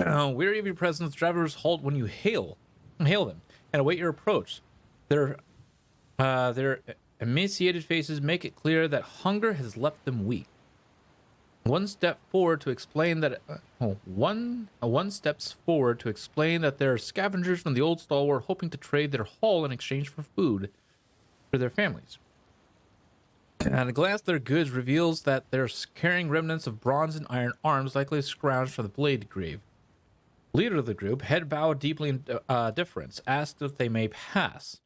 Weary of your presence, travelers halt when you hail them and await your approach. Their emaciated faces make it clear that hunger has left them weak. One steps forward to explain that they're scavengers from the old stalwart hoping to trade their haul in exchange for food for their families. And a glance at their goods reveals that they're carrying remnants of bronze and iron arms likely scrounged from the blade grave. Leader of the group, head bowed deeply in deference, asked if they may pass.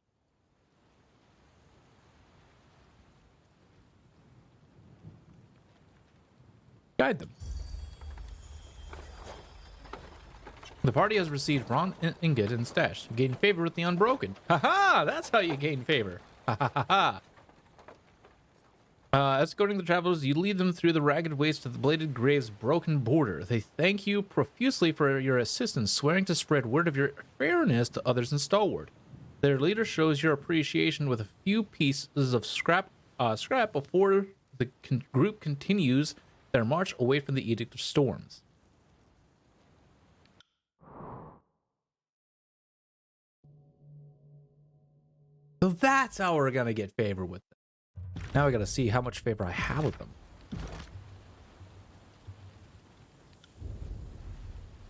Guide them. The party has received bronze ingot and stash. You gain favor with the unbroken. Ha! That's how you gain favor. Ha! Escorting the travelers, you lead them through the ragged waste of the bladed grave's broken border. They thank you profusely for your assistance, swearing to spread word of your fairness to others in Stalwart. Their leader shows your appreciation with a few pieces of scrap before the group continues their march away from the Edict of Storms. So that's how we're gonna get favor with them. Now I gotta see how much favor I have with them.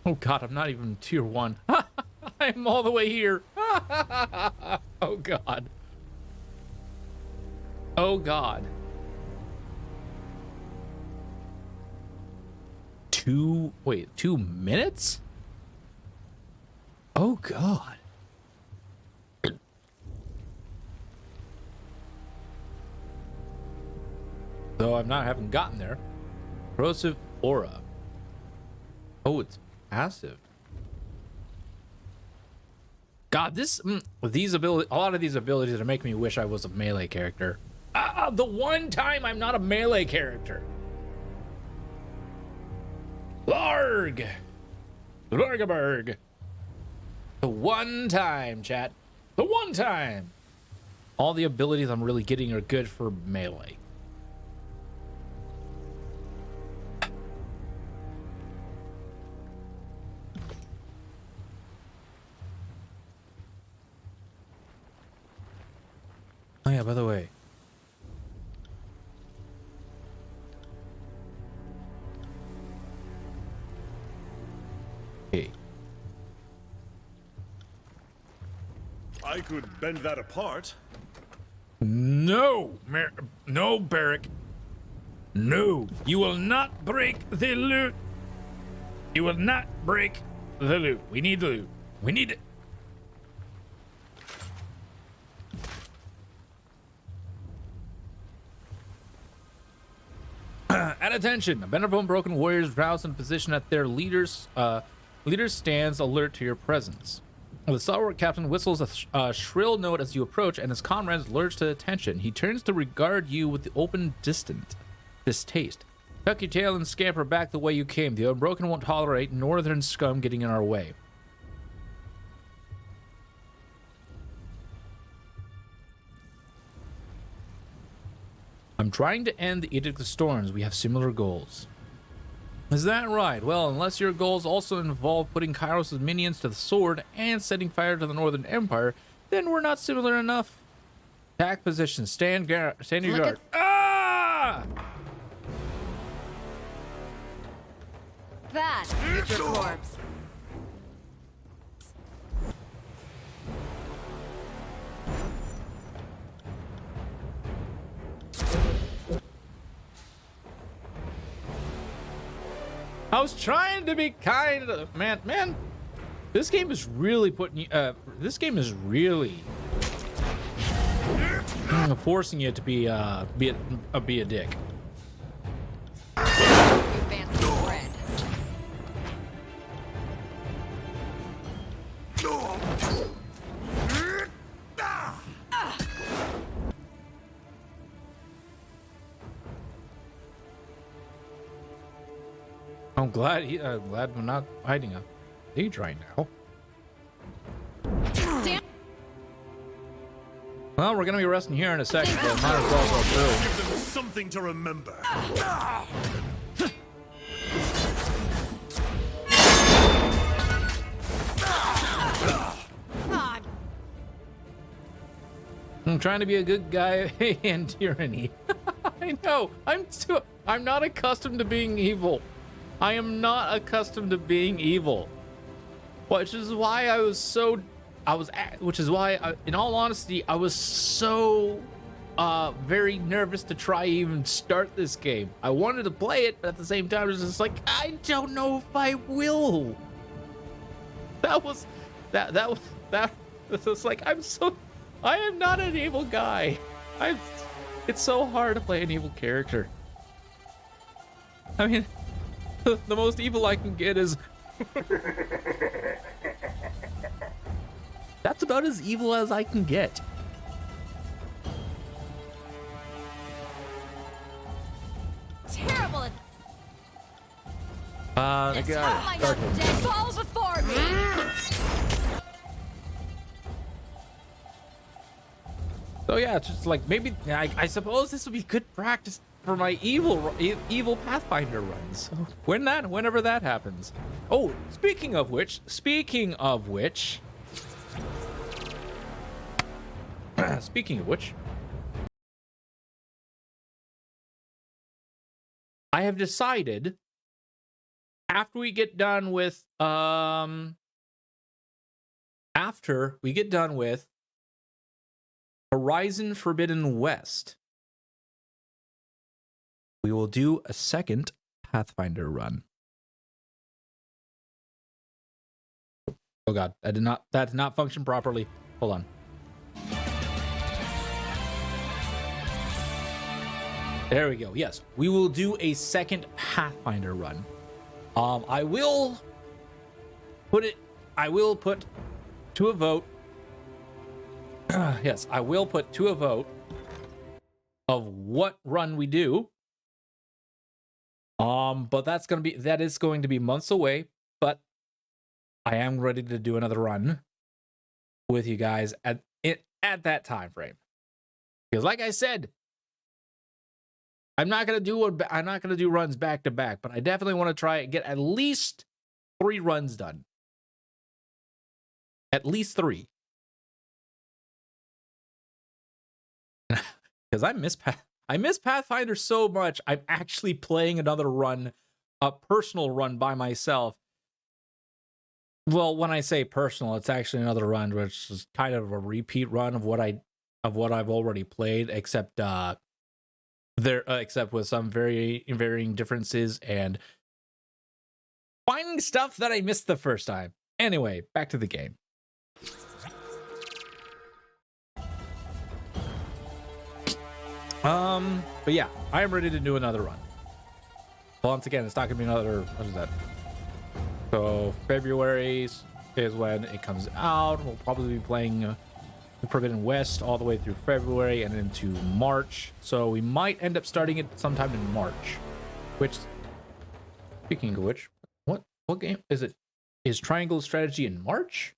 Oh god, I'm not even tier 1. I'm all the way here. Oh god. Oh god. 2 minutes? Oh god. Though I haven't gotten there. Corrosive aura. Oh, it's passive. God, these abilities, a lot of these abilities are making me wish I was a melee character. The one time I'm not a melee character. Larg! Largaberg! The one time, chat. The one time! All the abilities I'm really getting are good for melee. Oh yeah, by the way. Hey. I could bend that apart. No, no, Barrick. No, you will not break the loot. You will not break the loot. We need the loot. We need it. At attention, a band of unbroken warriors roused in position at their leader's stands alert to your presence. The stalwart captain whistles a shrill note as you approach, and his comrades lurch to attention. He turns to regard you with the open distaste. Tuck your tail and scamper back the way you came. The unbroken won't tolerate northern scum getting in our way. I'm trying to end the Edict of Storms. We have similar goals. Is that right? Well, unless your goals also involve putting Kairos' minions to the sword and setting fire to the Northern Empire, then we're not similar enough. Attack position. Stand your guard. Ah! That is your corpse. I was trying to be kind. Man, this game is really putting you. This game is really forcing you to be a dick. I'm glad we're not hiding a stage right now. Damn. Well, we're gonna be resting here in a second, but might as well go through. Give them something to remember. I'm trying to be a good guy in Tyranny. I know. I'm not accustomed to being evil. I am not accustomed to being evil. Which is why in all honesty, I was so very nervous to try even start this game. I wanted to play it, but at the same time, it was just like, I don't know if I will. That was like, I am not an evil guy. It's so hard to play an evil character. I mean, the most evil I can get is that's about as evil as I can get. Terrible. I got it. Dead fall before me. So yeah, it's just like maybe I suppose this would be good practice for my evil Pathfinder runs. So whenever that happens. Oh, speaking of which, speaking of which, I have decided after we get done with Horizon Forbidden West, we will do a second Pathfinder run. Oh god, that did not function properly. Hold on. There we go. Yes, we will do a second Pathfinder run. I will put to a vote. Yes, I will put to a vote of what run we do. But that is going to be months away, but I am ready to do another run with you guys at that time frame. Because like I said, I'm not gonna do runs back to back, but I definitely want to try and get at least 3 runs done. At least 3. Because I miss Pathfinder so much. I'm actually playing another run, a personal run by myself. Well, when I say personal, it's actually another run, which is kind of a repeat run of what I've already played, except with some very varying differences and finding stuff that I missed the first time. Anyway, back to the game. But yeah, I am ready to do another run. Once again, it's not gonna be another, what is that? So February is when it comes out. We'll probably be playing Forbidden West all the way through February and into March. So we might end up starting it sometime in March. Which, speaking of which, what game is it? Is Triangle Strategy in March?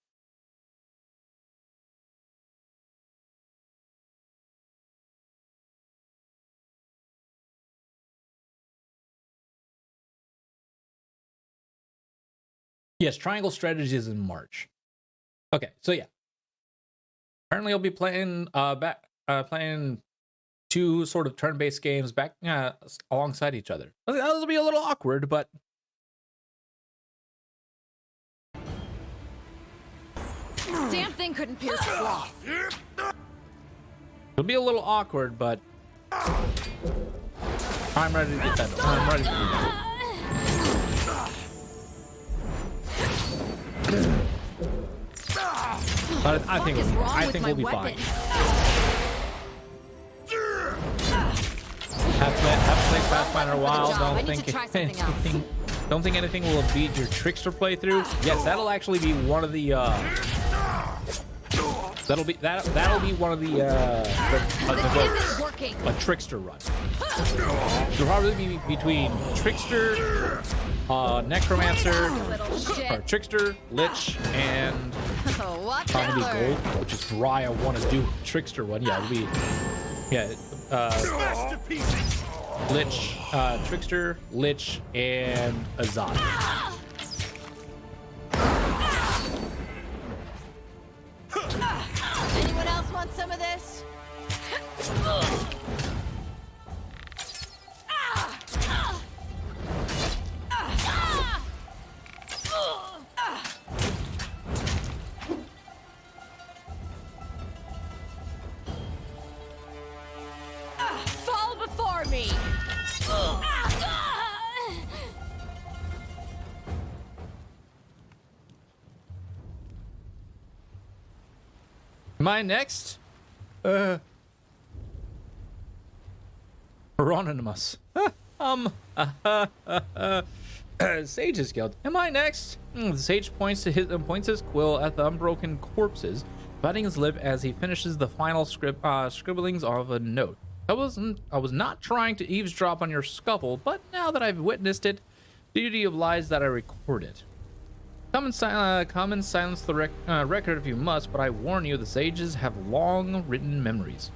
Yes, Triangle Strategy is in March. Okay, so yeah. Apparently, I'll be playing playing 2 sort of turn-based games back alongside each other. That'll be a little awkward, but Damn thing couldn't pierce cloth. it'll be a little awkward, but I'm ready to get that. I'm ready to do that. But I think we'll be fine. Have played Pathfinder a while. Don't think anything will beat your Trickster playthrough. Yes, that'll actually be one of the that'll be one of the a Trickster run. It'll probably be between Trickster, Necromancer, or Trickster, Lich, and probably Gold, which is why I want to do Trickster one. Yeah, it'll be Lich, Trickster, Lich, and Azad. Anyone else want some of this? Am I next? Anonymous. Sage's Guild. Am I next? The sage points his quill at the unbroken corpses, biting his lip as he finishes the final scribblings of a note. I was not trying to eavesdrop on your scuffle, but now that I've witnessed it, the duty obliges that I record it. Come and silence the record if you must, but I warn you, the sages have long written memories.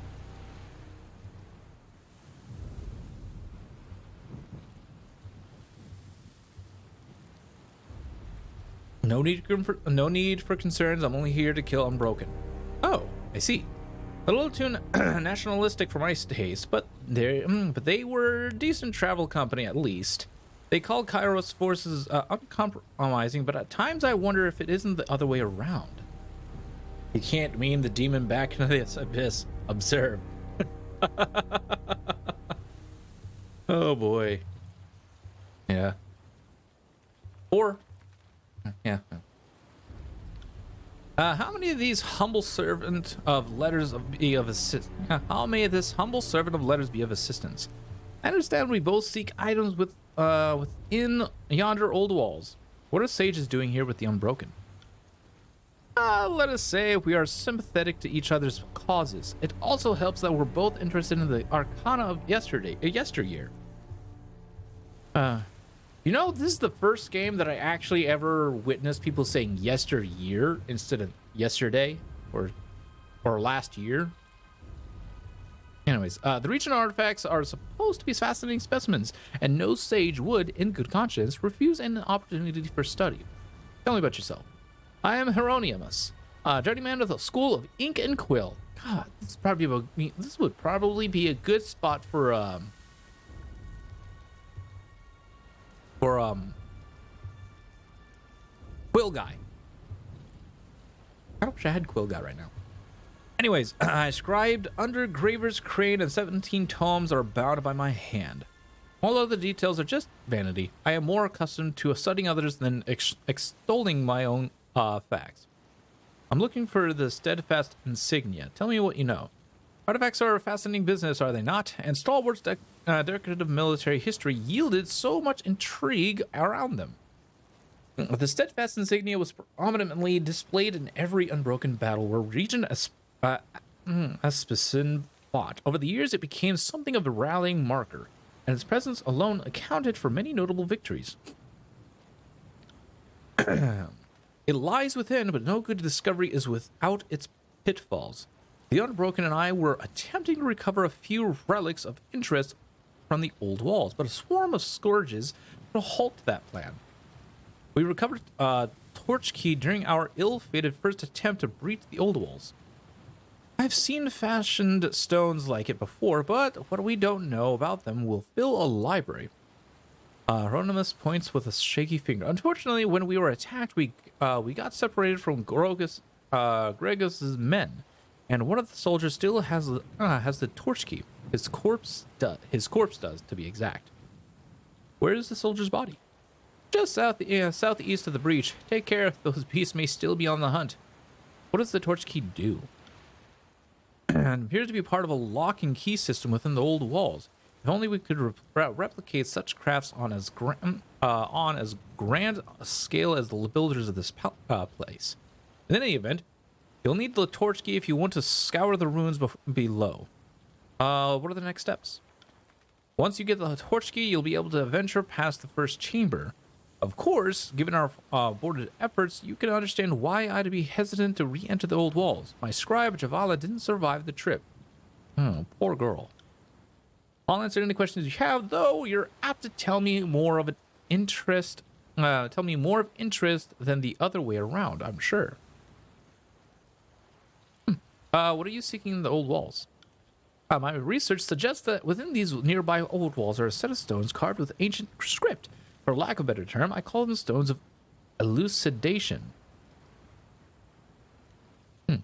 No need for concerns. I'm only here to kill Unbroken. Oh, I see. A little too nationalistic for my taste, but they were a decent travel company at least. They call Kairos forces uncompromising, but at times I wonder if it isn't the other way around. You can't mean the demon back into this abyss. Observe. Oh boy. Yeah. Or. Yeah. How many of these humble servant of letters be of assist? How may this humble servant of letters be of assistance? I understand we both seek items within yonder old walls. What are sages doing here with the Unbroken? Let us say we are sympathetic to each other's causes. It also helps that we're both interested in the arcana of yesteryear. You know, this is the first game that I actually ever witnessed people saying yesteryear instead of yesterday or last year. Anyways, the region artifacts are supposed to be fascinating specimens, and no sage would, in good conscience, refuse an opportunity for study. Tell me about yourself. I am Hieronymus, journeyman of the School of Ink and Quill. God, this would probably be a good spot for Quill Guy. I wish I had Quill Guy right now. Anyways, I scribed under Graver's crane and 17 tomes are bound by my hand. All other details are just vanity. I am more accustomed to studying others than extolling my own facts. I'm looking for the steadfast insignia. Tell me what you know. Artifacts are a fascinating business, are they not? And Stalwart's decorative military history yielded so much intrigue around them. The steadfast insignia was prominently displayed in every Unbroken battle where Regent Aspesin fought. Over the years, it became something of a rallying marker, and its presence alone accounted for many notable victories. It lies within, but no good discovery is without its pitfalls. The Unbroken and I were attempting to recover a few relics of interest from the old walls, but a swarm of scourges put a halt to that plan. We recovered a torch key during our ill-fated first attempt to breach the old walls. I've seen fashioned stones like it before, but what we don't know about them will fill a library. Hieronymus points with a shaky finger. Unfortunately, when we were attacked, we got separated from Gregos's men, and one of the soldiers still has the torch key. His corpse does, to be exact. Where is the soldier's body? Just southeast of the breach. Take care, those beasts may still be on the hunt. What does the torch key do? It appears to be part of a lock and key system within the old walls. If only we could replicate such crafts on as grand a scale as the builders of this place. In any event, you'll need the torch key if you want to scour the ruins below. What are the next steps? Once you get the torch key, you'll be able to venture past the first chamber. Of course, given our aborted efforts, you can understand why I'd be hesitant to re-enter the old walls. My scribe, Javala, didn't survive the trip. Oh, poor girl. I'll answer any questions you have, though you're apt to tell me more of interest than the other way around, I'm sure. What are you seeking in the old walls? My research suggests that within these nearby old walls are a set of stones carved with ancient script. For lack of a better term, I call them stones of elucidation.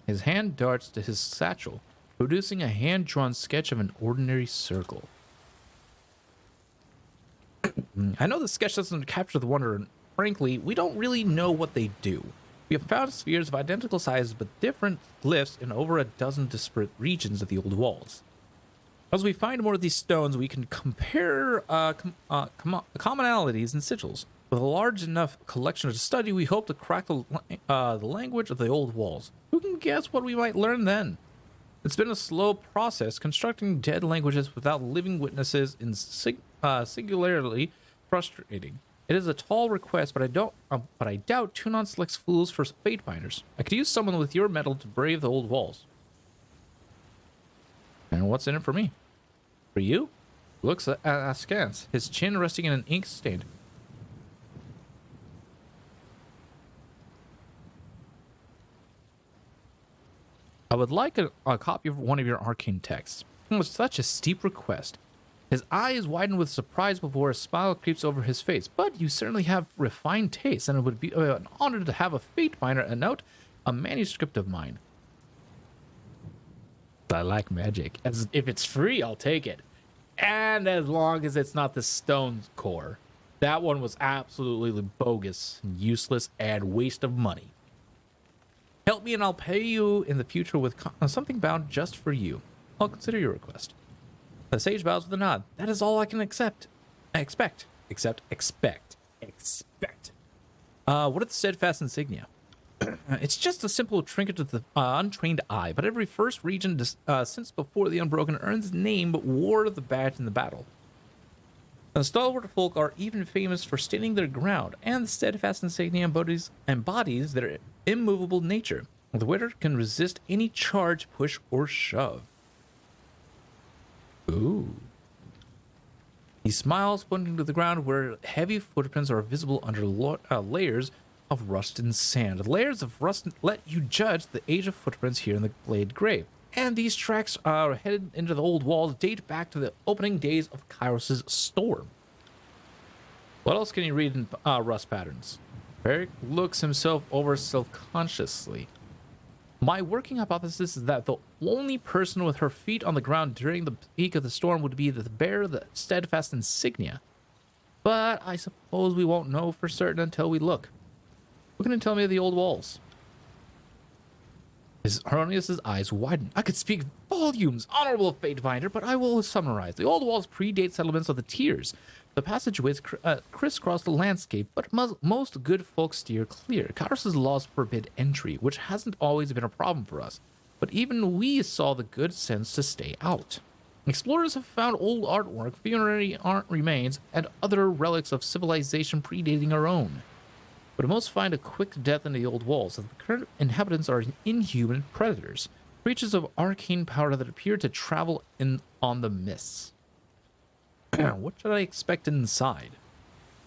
His hand darts to his satchel, producing a hand-drawn sketch of an ordinary circle. I know the sketch doesn't capture the wonder, and frankly, we don't really know what they do. We have found spheres of identical sizes but different glyphs in over a dozen disparate regions of the old walls. As we find more of these stones, we can compare commonalities and sigils. With a large enough collection to study, we hope to crack the language of the old walls. Who can guess what we might learn then? It's been a slow process. Constructing dead languages without living witnesses is singularly frustrating. It is a tall request, but I doubt Tunon selects fools for fate binders. I could use someone with your metal to brave the old walls. And what's in it for me? For you? Looks askance, his chin resting in an ink stain. I would like a copy of one of your arcane texts. It was such a steep request. His eyes widen with surprise before a smile creeps over his face. But you certainly have refined taste, and it would be an honor to have a fate binder announce a manuscript of mine. I like magic. As if it's free, I'll take it. And as long as it's not the stone core. That one was absolutely bogus, useless, and waste of money. Help me and I'll pay you in the future with something bound just for you. I'll consider your request. The sage bows with a nod. That is all I can expect. What are the steadfast insignia? It's just a simple trinket to the untrained eye, but every first region since before the Unbroken earns name but wore the badge in the battle. The stalwart folk are even famous for standing their ground, and the steadfast insignia embodies their immovable nature. The wearer can resist any charge, push, or shove. Ooh. He smiles, pointing to the ground where heavy footprints are visible under layers of rust and sand. The layers of rust let you judge the age of footprints here in the Glade Grave. And these tracks are headed into the old walls, date back to the opening days of Kairos' storm. What else can you read in rust patterns? Eric looks himself over self-consciously. My working hypothesis is that the only person with her feet on the ground during the peak of the storm would be the bearer of the steadfast insignia. But I suppose we won't know for certain until we look. What can you tell me of the old walls? Haronius' eyes widen. I could speak volumes, honorable Fatebinder, but I will summarize. The old walls predate settlements of the tiers. The passageways crisscross the landscape, but most good folk steer clear. Kairos' laws forbid entry, which hasn't always been a problem for us, but even we saw the good sense to stay out. Explorers have found old artwork, funerary art remains, and other relics of civilization predating our own. But most find a quick death in the old walls, as the current inhabitants are inhuman predators, creatures of arcane power that appear to travel on the mists. What should I expect inside?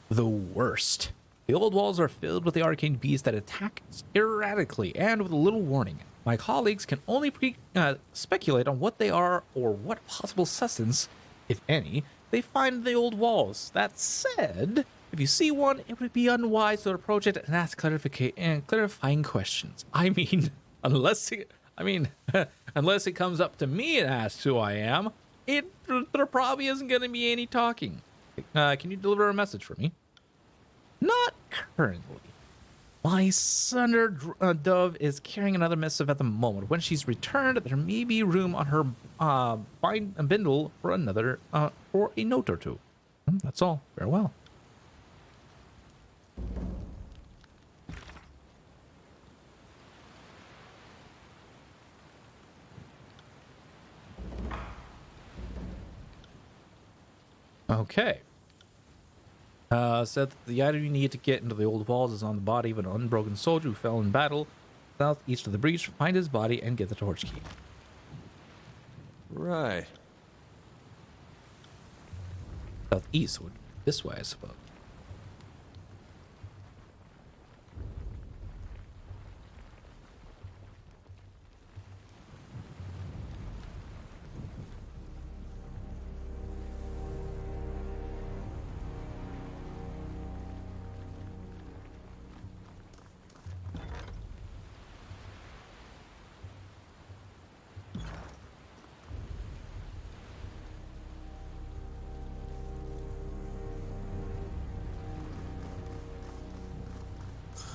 The worst. The old walls are filled with the arcane beasts that attack erratically and with little warning. My colleagues can only speculate on what they are or what possible sustenance, if any, they find in the old walls. That said, if you see one, it would be unwise to approach it and ask clarifying questions. Unless it comes up to me and asks who I am, there probably isn't going to be any talking. Can you deliver a message for me? Not currently. My Sunder Dove is carrying another missive at the moment. When she's returned, there may be room on her bindle for for a note or two. That's all. Farewell. Okay. Said that the item you need to get into the old walls is on the body of an unbroken soldier who fell in battle southeast of the breach. Find his body and get the torch key. Right. Southeast, this way, I suppose.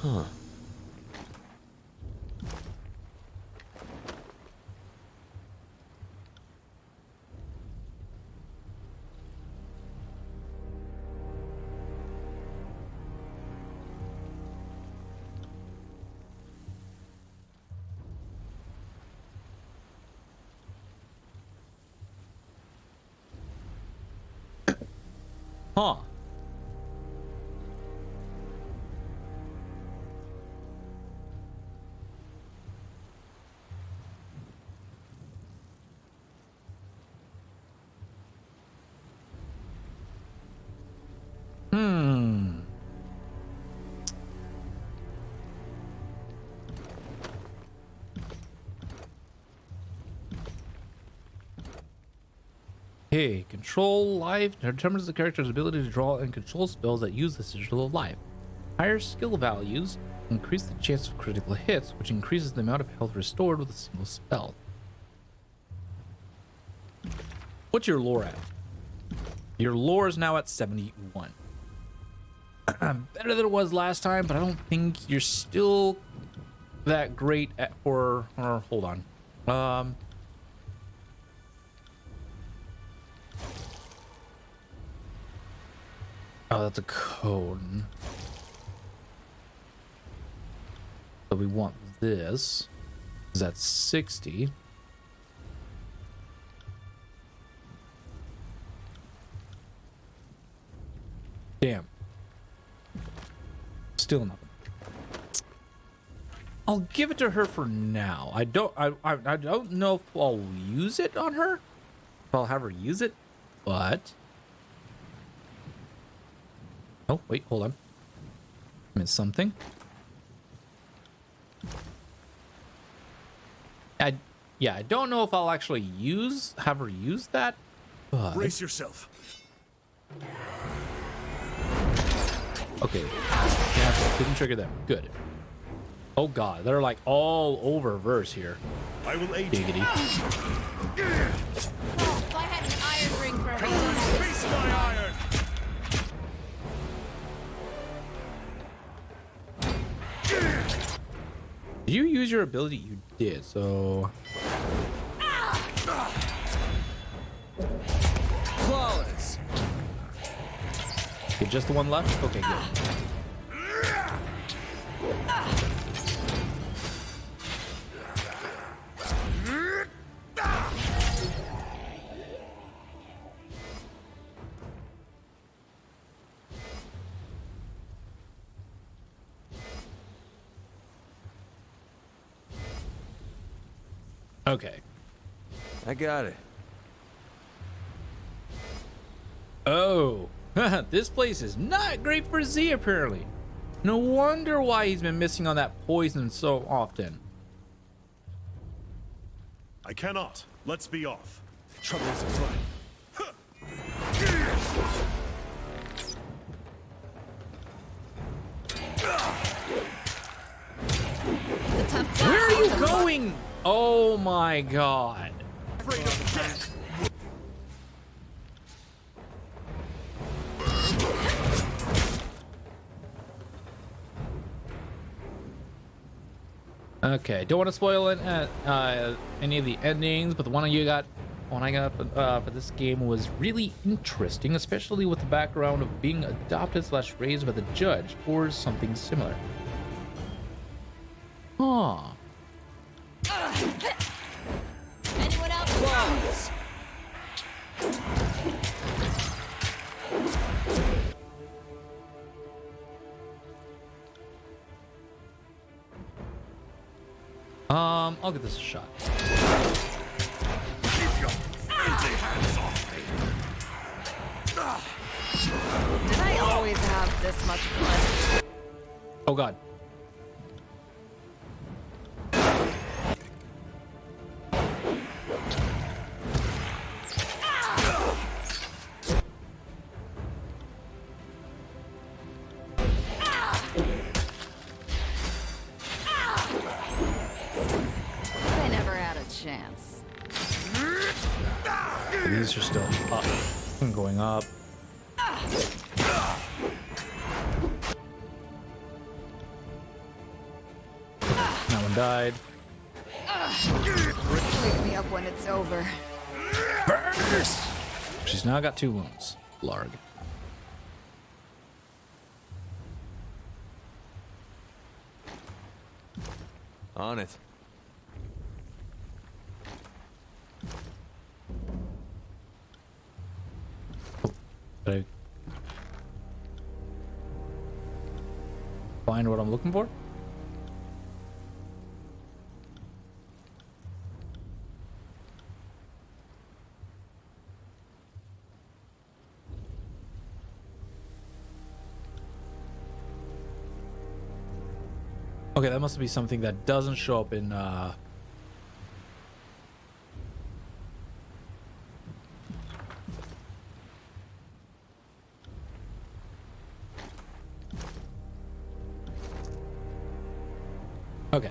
Huh. Huh. Hmm. Hey, control life determines the character's ability to draw and control spells that use the sigil of life. Higher skill values increase the chance of critical hits, which increases the amount of health restored with a single spell. What's your lore at? Your lore is now at 71. Better than it was last time, but I don't think you're still that great at or hold on. Oh, that's a code. So we want this. Is that 60? Damn. Still nothing. I'll give it to her for now. I don't know if I'll use it on her. If I'll have her use it, but oh wait, hold on. Missed something. I don't know if I'll actually have her use that. But Brace yourself. okay. Yeah, didn't trigger them. Good. Oh god, they're like all over verse here. I will aid you. Giggity. Oh, if I had an iron ring for everyone. Face my iron. Did you use your ability? You did, so Flawless. okay, just the one left? Okay, good. Okay. I got it. Oh, this place is not great for Z apparently. No wonder why he's been missing on that poison so often. I cannot. Let's be off. Trouble is afoot. It's a tough Where are you job. going? Oh my god. Afraid of death. Okay, don't want to spoil it, any of the endings, but the one I got for this game was really interesting, especially with the background of being adopted / raised by the judge or something similar. Huh. Anyone else? Flawless. I'll give this a shot. Keep your filthy hands off me. Did I always have this much blood? Oh god. They never had a chance. These are still up. Going up. That one died. Wake me up when it's over. Burst! She's now got 2 wounds. Larg. On it. But find what I'm looking for. Okay, that must be something that doesn't show up in okay.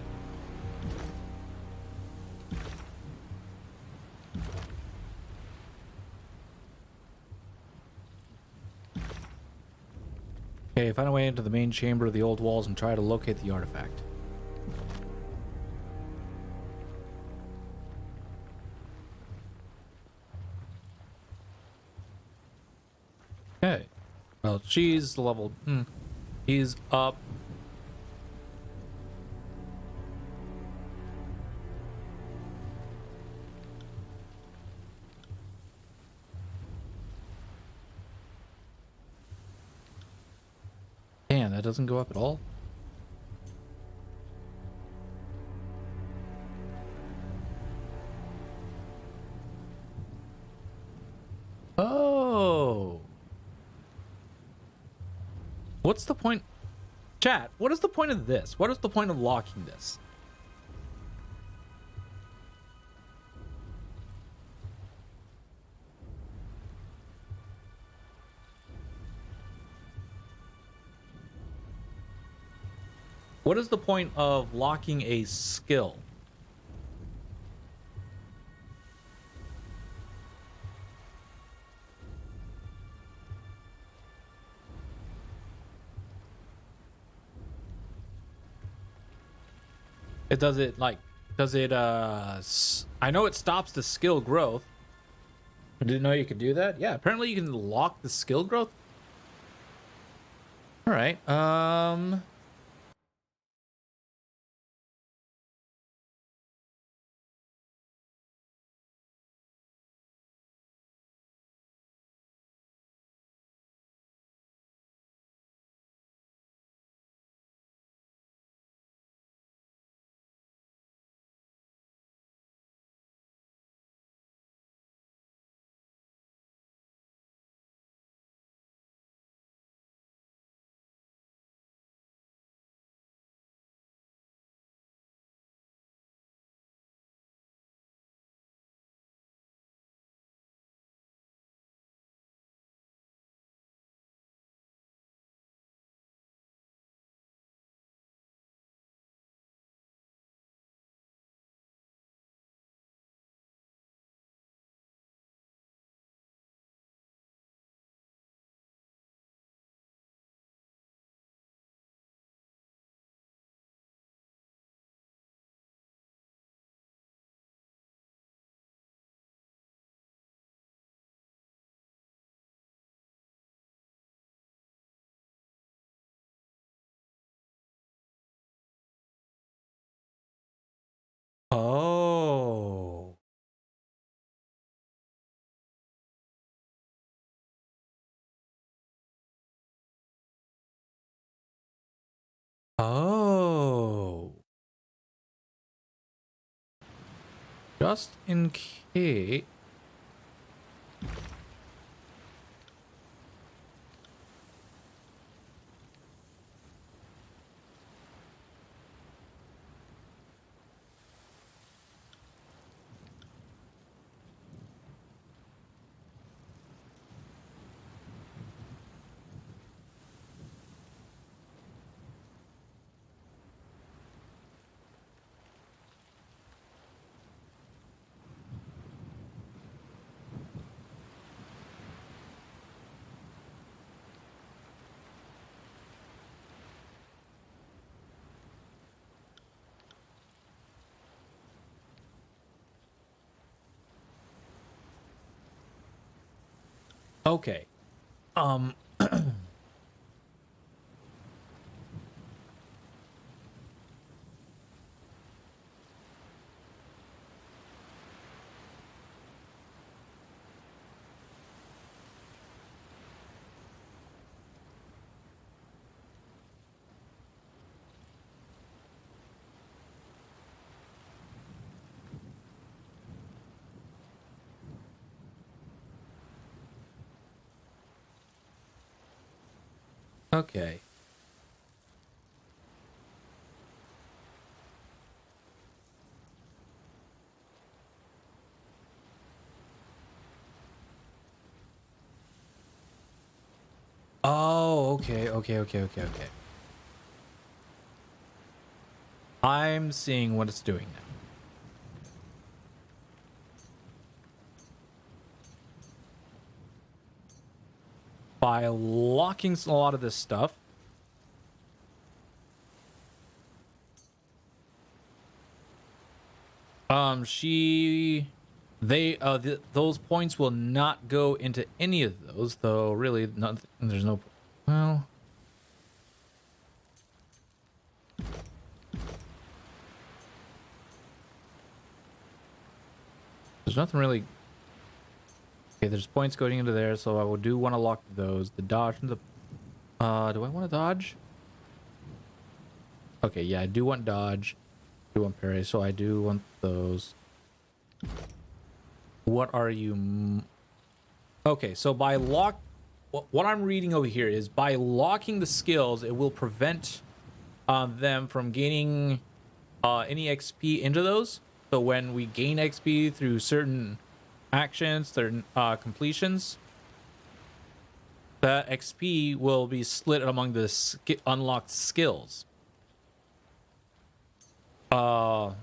Okay, find a way into the main chamber of the old walls and try to locate the artifact. Okay. Well, she's level. He's up. Damn, that doesn't go up at all. Oh. What's the point? Chat, what is the point of this? What is the point of locking this? What is the point of locking a skill? It does it like, does it, I know it stops the skill growth. I didn't know you could do that. Yeah, apparently you can lock the skill growth. All right. Oh. Oh. Just in case. Okay. Um. Okay. Oh, okay. I'm seeing what it's doing now. By locking a lot of this stuff, those points will not go into any of those, though really not, there's no, well, there's nothing really. Okay, there's points going into there, so I will do want to lock those. The dodge and the, do I want to dodge? Okay, yeah, I do want dodge. I do want parry, so I do want those. What are you? Okay, so by lock, what I'm reading over here is by locking the skills, it will prevent them from gaining any XP into those. So when we gain XP through certain actions, certain completions, that XP will be split among the unlocked skills. However,